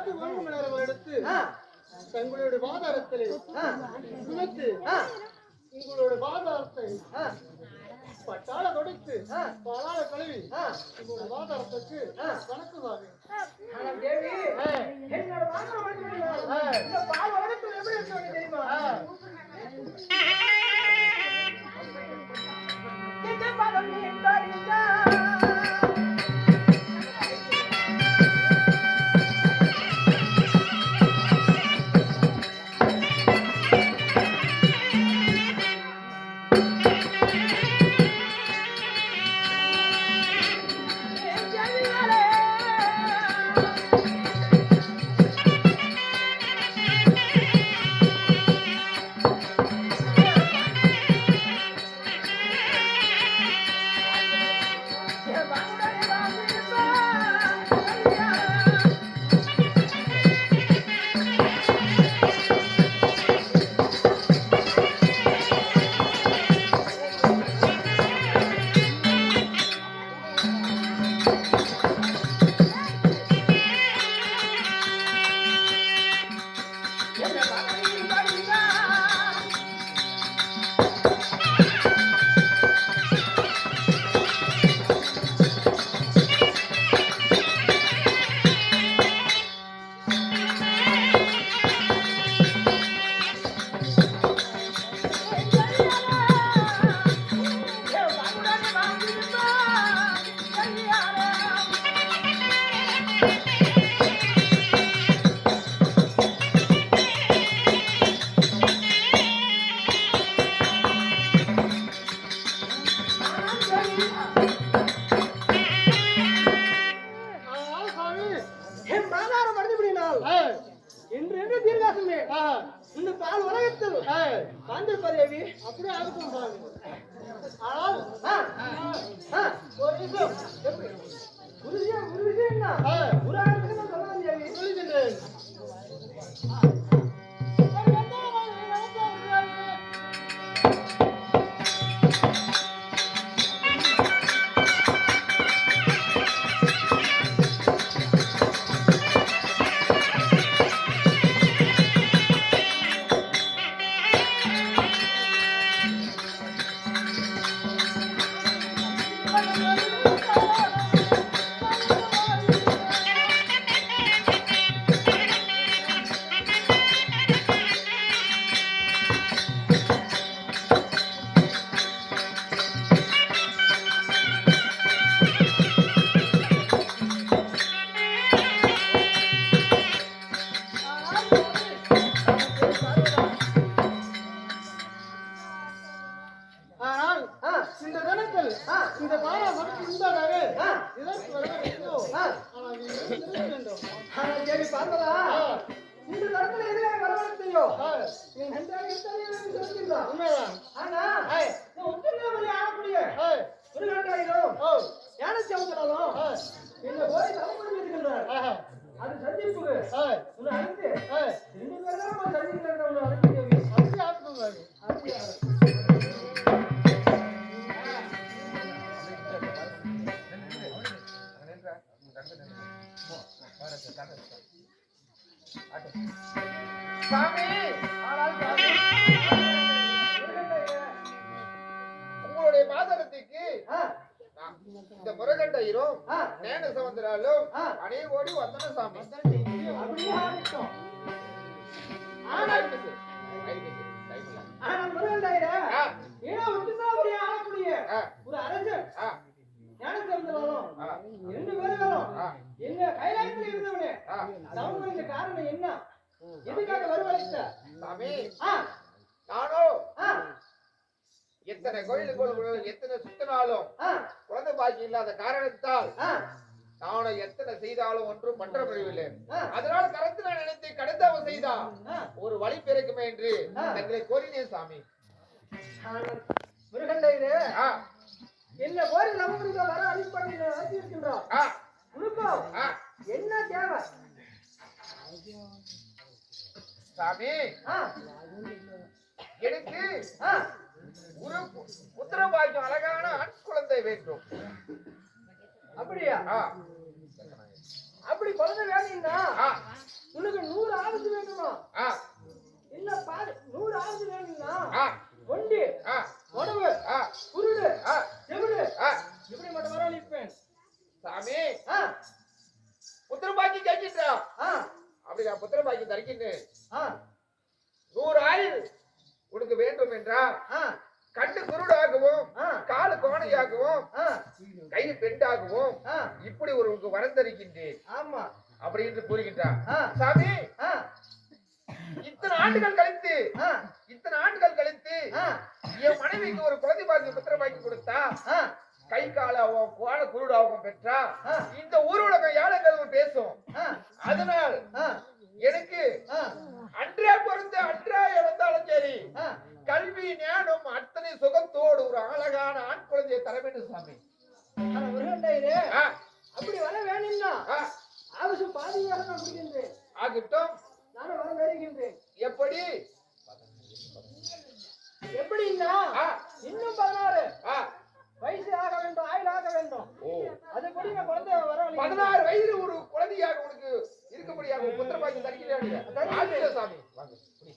பார்த்து 1 மணி நேரம் எடுத்து தங்களுடைய பாதாரத்திலே சுமத்து உங்களுடைய பாதாரத்தை பட்டால தொடைத்து பாலால கழுவி உங்களுடைய பாதாரத்துக்கு கணக்கு வாங்க. என்னோட பால் வளர்த்து எப்படி இருக்கு தெரியுமா? என்று தீர்காசமே இந்த பால் உலகத்தில் வந்திருப்பதேவி அப்படியே ஆகட்டும் சாமி. ஆனால் ஒரு விஷயம் என்ன ஒரு ஆளுக்கு நான் சொல்லலாம் தேவி சொல்லுகின்றேன். இந்த தினத்தில் இந்த பாராசம் உண்டாக இதற்கு வர வேண்டும். ஆனால் தேவி பார்த்ததா இந்த தரத்தில் எதிராக வரவழைத்தையோ நீ நன்றாக சொல்லுகிறான் உண்மைதான். ஆனா உத்தரவாதி ஆகக்கூடிய ஒரு கண்டாயிரம் யானை சவுந்தராலும் இந்த போய் தலைமுறை இருக்கின்றார். அது சந்திப்புக்கு உன்னை அழைத்து 2 பேரும் சந்திக்கிறாங்க. உன்னை அழைத்து தேவி அப்படி ஆகணும். அப்படியா சாமி? உங்களுடைய பாதரத்துக்கு இந்த முருகண்டையரும் நேன சமுந்தராலும் அணை ஓடி வந்தன சாமி. ஒரு அரசர் இரண்டு பேரும் என்ன கைலாயத்தில் இருந்தவனே இந்த காரணம் என்ன? எதுக்காக வரவழைத்த சாமி? நானோ எத்தனை கோயிலுக்கு எத்தனை சுத்தினாலும் குழந்தை பாக்கி இல்லாத காரணத்தால் நானும் எத்தனை செய்தாலும் ஒன்றும் பற்ற முடியவில்லை. அதனால கருத்து நான் நினைத்து கடந்தாவும் செய்தா ஒரு வழி பிறக்குமே என்று தங்களை கோரினேன் சாமி. முருகண்டையரே என்ன கோரி நமக்கு வர அடிப்படையில் இருக்கின்றோம். என்ன தேவை சாமி? எனக்கு ஒரு புத்திரபாக்கியம் அழகான ஆண் குழந்தை வேண்டும். அப்படியா? அப்படி குழந்தை வேணும்னா உனக்கு நான் புத்திர பாக்கி தருகின்றேன். ஆ 100 ஆயுள் உனக்கு வேண்டும் என்றால் ஆ கண்ணு குருடாகவும் ஆ காலு கோணையாகவும் ஆ கை பெண்டாகவும் ஆ இப்படி ஒரு வரம் தருகின்றேன் ஆமா அப்படி என்று கூறுகின்றார். ஆ சாமி ஆ இத்தனை ஆண்டுகள் கழித்து ஆ ஆ என் மனைவிக்கு ஒரு குழந்தை பாக்கி புத்திர பாக்கி கொடுத்தா ஆ கை காலாவும் கோல குருடாவும் பெற்றா ஆ இந்த ஊருலகம் யாழங்கள் பேசும். ஆ அதனால் ஆ எனக்கு ஆ அன்றே பிறந்து அன்றே இறந்தாலும் சரி ஆ கல்வி ஞானம் அத்தனை சுகத்தோடு ஒரு அழகான ஆண் குழந்தையை தர வேண்டும் சாமி. முருகண்டையரே ஆ, அப்படி வர வேணும்னா ஆ, அவசியம் பாதியாக நான் குடிக்கின்றேன். ஆகட்டும். நானும் வர வருகின்றேன். எப்படி எப்படின்னா ஆ, இன்னும் 16 ஆ, வயசு ஆக வேண்டும், ஆயுள் ஆக வேண்டும். ஓ அது கூட நான் குழந்தை வர 16 வயது ஒரு குழந்தையாக உனக்கு இருக்கும்படியாக புத்திர பாக்கி தருகிறேன் சாமி. வாங்க புடி.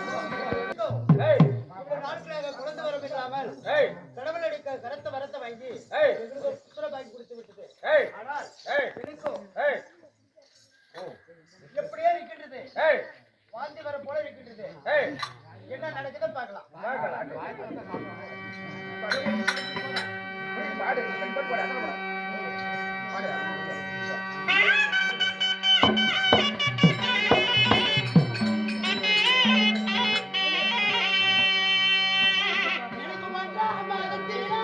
ஏய் இவ்வளவு நாட்களாக குழந்தை வரம் இல்லாமல் ஏய் கடவுள் அடிக்க கரத்த வரத்தை வாங்கி ஏய் எங்களுக்கு ஒரு புத்திர பாக்கி கொடுத்து விட்டது. ஏய் ஆனால் ஏய் எனக்கும் ஏய் எப்படியே இருக்கின்றது, ஏய் வாந்தி வர போல இருக்கின்றது. ஏய் என்ன நடக்குதுன்னு பார்க்கலாம். பாடு எனக்கு மாட்டா மதத்தினா